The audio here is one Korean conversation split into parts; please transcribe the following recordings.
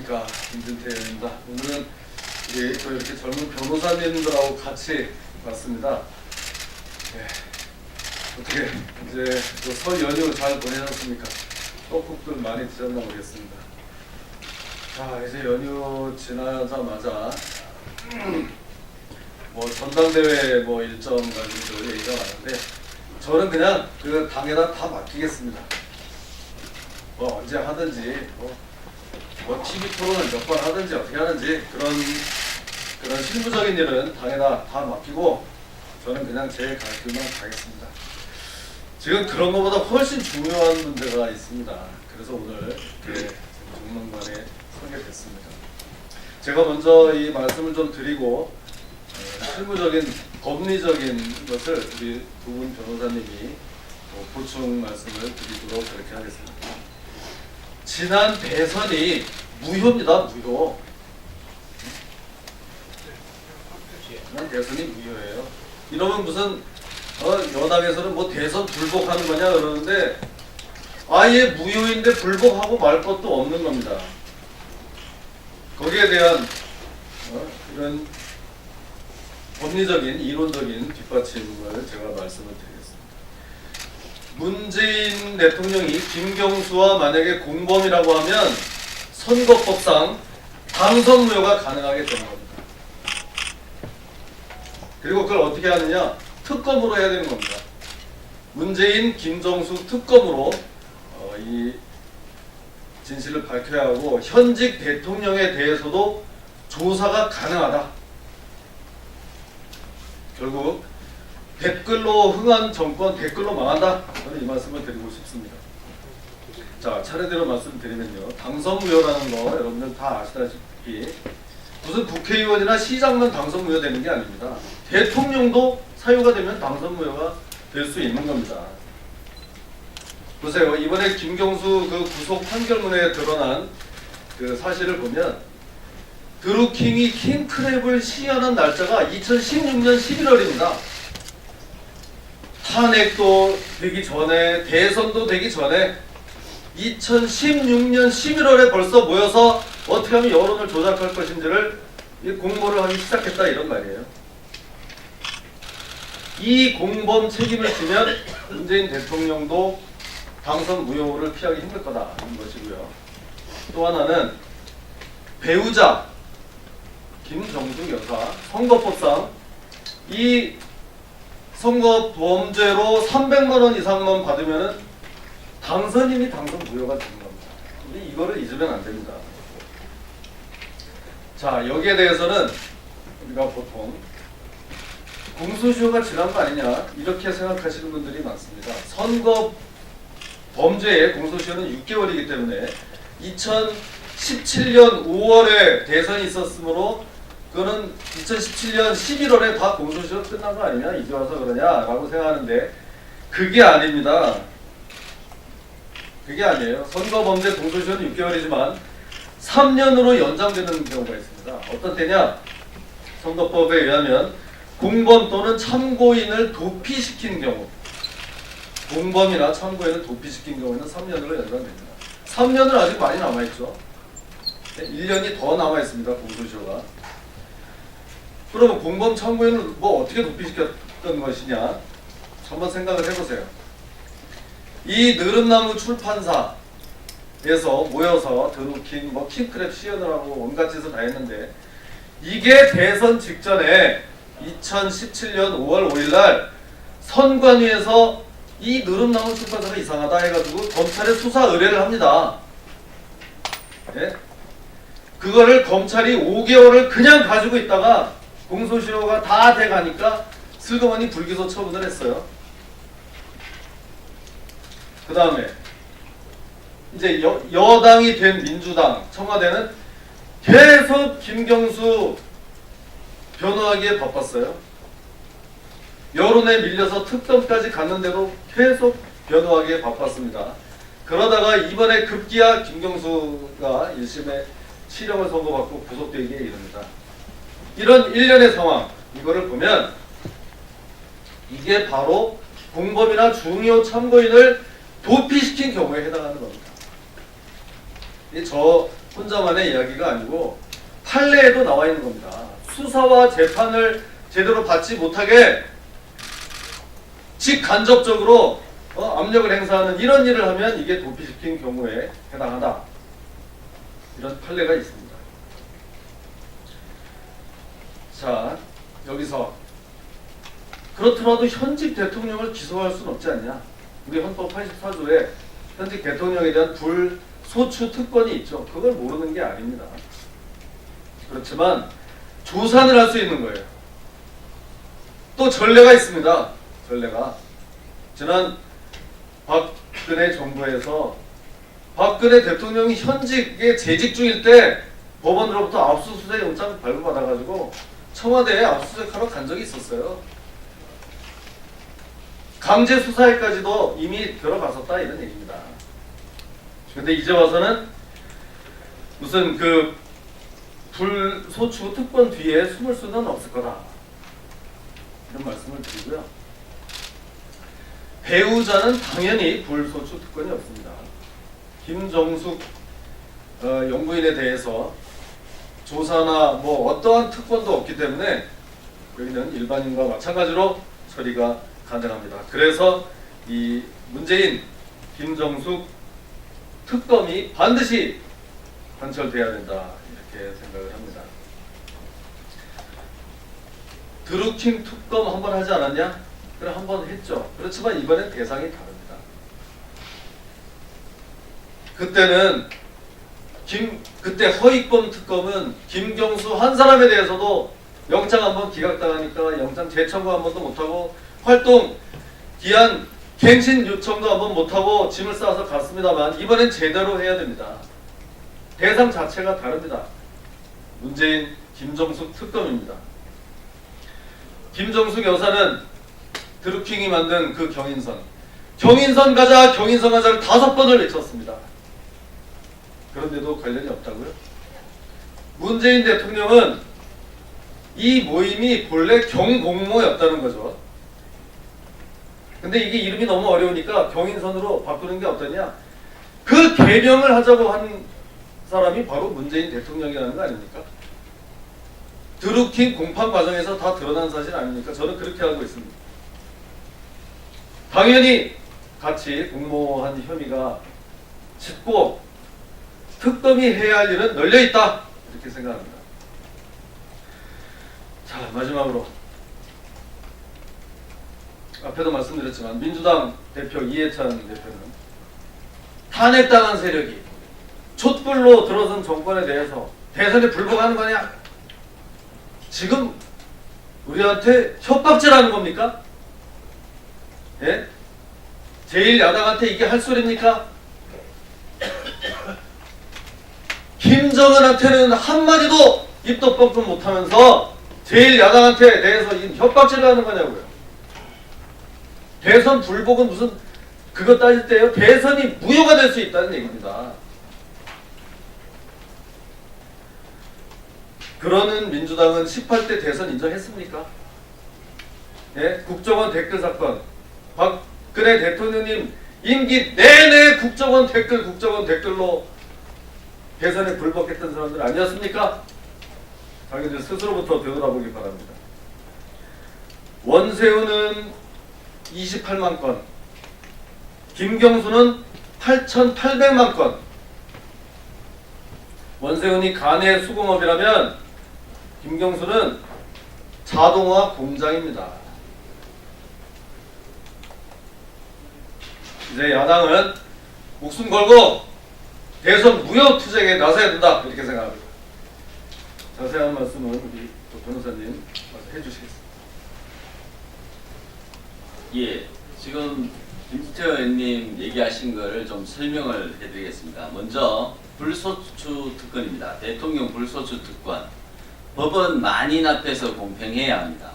안녕하십니까, 김준태 의원입니다. 오늘은 또 이렇게 젊은 변호사님들하고 같이 왔습니다. 네. 어떻게 이제 설 연휴 잘 보내셨습니까? 떡국들 많이 드셨나 모르겠습니다. 자, 이제 연휴 지나자마자 뭐 전당대회 뭐 일정 가지고 얘기가 많은데, 저는 그냥 그 당에다 다 맡기겠습니다. 뭐 언제 하든지 뭐 TV 토론을 몇 번 하든지 어떻게 하든지 그런 실무적인 일은 당에다 다 맡기고 저는 그냥 제 갈 길만 가겠습니다. 지금 그런 것보다 훨씬 중요한 문제가 있습니다. 그래서 오늘 정론관에 서게 됐습니다. 제가 먼저 이 말씀을 좀 드리고 실무적인 법리적인 것을 우리 두 분 변호사님이 보충 말씀을 드리도록 그렇게 하겠습니다. 지난 대선이 무효입니다. 무효. 지난 대선이 무효예요. 이러면 무슨 여당에서는 뭐 대선 불복하는 거냐 그러는데, 아예 무효인데 불복하고 말 것도 없는 겁니다. 거기에 대한 이런 법리적인 이론적인 뒷받침을 제가 말씀을 드리겠습니다. 문재인 대통령이 김경수와 만약에 공범이라고 하면 선거법상 당선 무효가 가능하게 되는 겁니다. 그리고 그걸 어떻게 하느냐? 특검으로 해야 되는 겁니다. 문재인, 김정수 특검으로 이 진실을 밝혀야 하고, 현직 대통령에 대해서도 조사가 가능하다. 결국 댓글로 흥한 정권 댓글로 망한다. 저는 이 말씀을 드리고 싶습니다. 자, 차례대로 말씀드리면요, 당선 무효라는 거 여러분들 다 아시다시피 무슨 국회의원이나 시장만 당선 무효되는 게 아닙니다. 대통령도 사유가 되면 당선 무효가 될 수 있는 겁니다. 보세요. 이번에 김경수 그 구속 판결문에 드러난 그 사실을 보면, 드루킹이 킹크랩을 시연한 날짜가 2016년 11월입니다. 탄핵도 되기 전에, 대선도 되기 전에 2016년 11월에 벌써 모여서 어떻게 하면 여론을 조작할 것인지를 공모를 하기 시작했다, 이런 말이에요. 이 공범 책임을 지면 문재인 대통령도 당선 무효를 피하기 힘들 거다는 것이고요. 또 하나는 배우자 김정숙 여사 선거법상 이 선거 범죄로 300만 원 이상만 받으면 당선인이 당선 무효가 되는 겁니다. 우리 이거를 잊으면 안 됩니다. 자, 여기에 대해서는 우리가 보통 공소시효가 지난 거 아니냐 이렇게 생각하시는 분들이 많습니다. 선거 범죄의 공소시효는 6개월이기 때문에 2017년 5월에 대선이 있었으므로 그거는 2017년 11월에 다 공소시효 끝난 거 아니냐, 이제 와서 그러냐라고 생각하는데, 그게 아닙니다. 그게 아니에요. 선거범죄 공소시효는 6개월이지만 3년으로 연장되는 경우가 있습니다. 어떤 때냐? 선거법에 의하면 공범 또는 참고인을 도피시킨 경우, 공범이나 참고인을 도피시킨 경우에는 3년으로 연장됩니다. 3년은 아직 많이 남아있죠. 1년이 더 남아있습니다. 공소시효가. 그러면 공범 참고인을 뭐 어떻게 도피시켰던 것이냐, 한번 생각을 해보세요. 이 느릅나무 출판사에서 모여서 드루킹, 뭐 킹크랩 시연을 하고 온갖 짓을 다 했는데, 이게 대선 직전에 2017년 5월 5일날 선관위에서 이 느릅나무 출판사가 이상하다 해가지고 검찰에 수사 의뢰를 합니다. 네? 그거를 검찰이 5개월을 그냥 가지고 있다가 공소시효가 다 돼가니까 슬그머니 불기소 처분을 했어요. 그 다음에 이제 여당이 된 민주당, 청와대는 계속 김경수 변호하기에 바빴어요. 여론에 밀려서 특검까지 갔는데도 계속 변호하기에 바빴습니다. 그러다가 이번에 급기야 김경수가 1심에 실형을 선고받고 구속되기에 이릅니다. 이런 일련의 상황, 이거를 보면 이게 바로 공범이나 중요 참고인을 도피시킨 경우에 해당하는 겁니다. 저 혼자만의 이야기가 아니고 판례에도 나와 있는 겁니다. 수사와 재판을 제대로 받지 못하게 직간접적으로 압력을 행사하는 이런 일을 하면 이게 도피시킨 경우에 해당하다. 이런 판례가 있습니다. 자, 여기서 그렇더라도 현직 대통령을 기소할 수는 없지 않냐. 우리 헌법 84조에 현직 대통령에 대한 불소추 특권이 있죠. 그걸 모르는 게 아닙니다. 그렇지만 조사를 할 수 있는 거예요. 또 전례가 있습니다. 전례가 지난 박근혜 정부에서 박근혜 대통령이 현직에 재직 중일 때 법원으로부터 압수수색 영장 발부받아가지고 청와대에 압수수색하러 간 적이 있었어요. 강제 수사에까지도 이미 들어갔었다 이런 얘기입니다. 근데 이제 와서는 무슨 그 불소추 특권 뒤에 숨을 수는 없을 거다 이런 말씀을 드리고요. 배우자는 당연히 불소추 특권이 없습니다. 김정숙 연구인에 대해서 조사나 뭐 어떠한 특권도 없기 때문에 여기는 일반인과 마찬가지로 처리가 가능합니다. 그래서 이 문재인, 김정숙 특검이 반드시 관철돼야 된다 이렇게 생각을 합니다. 드루킹 특검 한번 하지 않았냐? 그래 한번 했죠. 그렇지만 이번엔 대상이 다릅니다. 그때는 그때 허위범 특검은 김경수 한 사람에 대해서도 영장 한번 기각당하니까 영장 재청구 한 번도 못하고 활동 기한 갱신 요청도 한번 못하고 짐을 싸서 갔습니다만 이번엔 제대로 해야 됩니다. 대상 자체가 다릅니다. 문재인, 김정숙 특검입니다. 김정숙 여사는 드루킹이 만든 그 경인선 가자 경인선 가자를 5번을 외쳤습니다. 그런데도 관련이 없다고요? 문재인 대통령은 이 모임이 본래 경공모였다는 거죠. 근데 이게 이름이 너무 어려우니까 경인선으로 바꾸는 게 어떠냐? 그 개명을 하자고 한 사람이 바로 문재인 대통령이라는 거 아닙니까? 드루킹 공판 과정에서 다 드러난 사실 아닙니까? 저는 그렇게 알고 있습니다. 당연히 같이 공모한 혐의가 짙고 특검이 해야 할 일은 널려있다 이렇게 생각합니다. 자, 마지막으로 앞에도 말씀드렸지만 민주당 대표 이해찬 대표는 탄핵당한 세력이 촛불로 들어선 정권에 대해서 대선에 불복하는 거냐? 지금 우리한테 협박질하는 겁니까? 예? 제1야당한테 이게 할 소리입니까? 김정은한테는 한마디도 입도 뻥끗 못하면서 제1야당한테 대해서 협박질을 하는 거냐고요. 대선 불복은 무슨 그거 따질 때요. 대선이 무효가 될 수 있다는 얘기입니다. 그러는 민주당은 18대 대선 인정했습니까? 예? 국정원 댓글 사건 박근혜 대통령님 임기 내내 국정원 댓글로 대선에 불복했던 사람들 아니었습니까? 당연히 스스로부터 되돌아보기 바랍니다. 원세훈은 28만 건, 김경수는 8,800만 건. 원세훈이 간의 수공업이라면 김경수는 자동화 공장입니다. 이제 야당은 목숨 걸고 대선 무효 투쟁에 나서야 된다 이렇게 생각합니다. 자세한 말씀은 우리 변호사님 해주시겠습니다. 예, 지금 김지태 의원님 얘기하신 거를 좀 설명을 해드리겠습니다. 먼저 불소추 특권입니다. 대통령 불소추 특권. 법은 만인 앞에서 공평해야 합니다.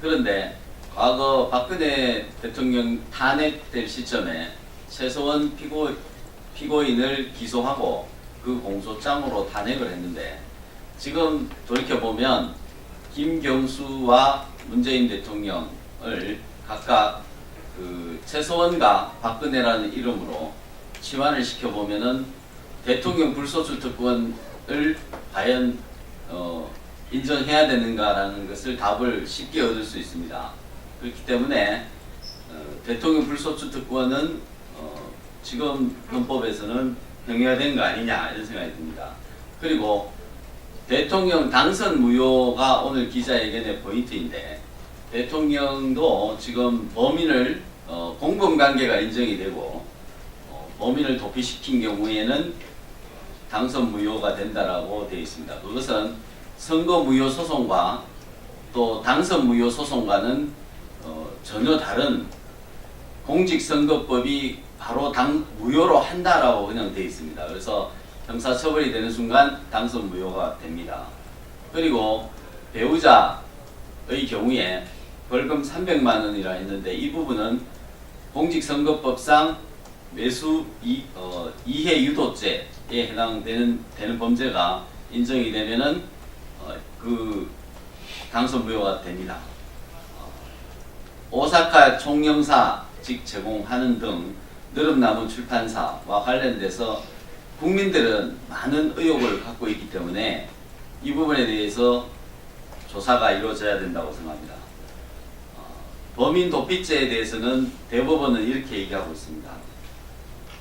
그런데 과거 박근혜 대통령 탄핵될 시점에 최서원 피고인을 기소하고 그 공소장으로 탄핵을 했는데 지금 돌이켜보면 김경수와 문재인 대통령을 각각 그 최서원과 박근혜라는 이름으로 치환을 시켜보면은 대통령 불소추 특권을 과연 인정해야 되는가라는 것을 답을 쉽게 얻을 수 있습니다. 그렇기 때문에 대통령 불소추 특권은 지금 헌법에서는 병행된 거 아니냐 이런 생각이 듭니다. 그리고 대통령 당선 무효가 오늘 기자회견의 포인트인데 대통령도 지금 범인을 공범관계가 인정이 되고 범인을 도피시킨 경우에는 당선 무효가 된다라고 되어 있습니다. 그것은 선거 무효 소송과 또 당선 무효 소송과는 전혀 다른 공직선거법이 바로 무효로 한다라고 그냥 되어 있습니다. 그래서 형사처벌이 되는 순간 당선 무효가 됩니다. 그리고 배우자의 경우에 벌금 300만 원이라 했는데 이 부분은 공직선거법상 매수 이해 유도죄에 해당되는 범죄가 인정이 되면은 그 당선 무효가 됩니다. 오사카 총영사직 제공하는 등 느릅나무 출판사와 관련돼서 국민들은 많은 의혹을 갖고 있기 때문에 이 부분에 대해서 조사가 이루어져야 된다고 생각합니다. 범인 도피죄에 대해서는 대법원은 이렇게 얘기하고 있습니다.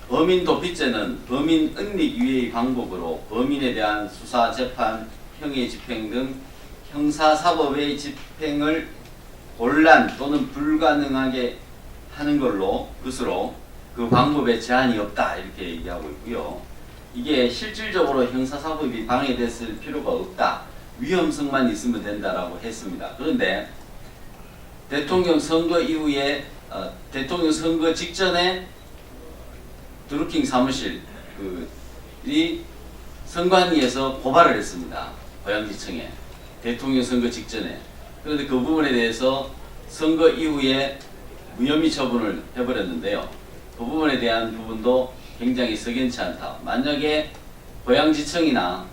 범인 도피죄는 범인 은닉 유예의 방법으로 범인에 대한 수사, 재판, 형의 집행 등 형사사법의 집행을 곤란 또는 불가능하게 하는 것으로 그 방법에 제한이 없다 이렇게 얘기하고 있고요. 이게 실질적으로 형사사법이 방해됐을 필요가 없다. 위험성만 있으면 된다라고 했습니다. 그런데 대통령 선거 이후에 대통령 선거 직전에 드루킹 사무실이 선관위에서 고발을 했습니다. 고양지청에 대통령 선거 직전에. 그런데 그 부분에 대해서 선거 이후에 무혐의 처분을 해버렸는데요. 그 부분에 대한 부분도 굉장히 석연치 않다. 만약에 고양지청이나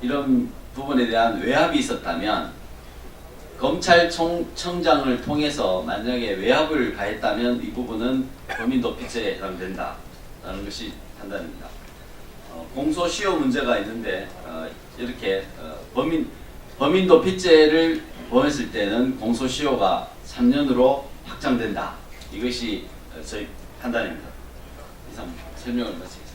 이런 부분에 대한 외압이 있었다면 검찰청장을 통해서 만약에 외압을 가했다면 이 부분은 범인 도피죄에 해당된다라는 것이 판단입니다. 공소시효 문제가 있는데 이렇게 범인 도피죄를 범했을 때는 공소시효가 3년으로 확장된다. 이것이 저희 판단입니다. 이상 설명을 마치겠습니다.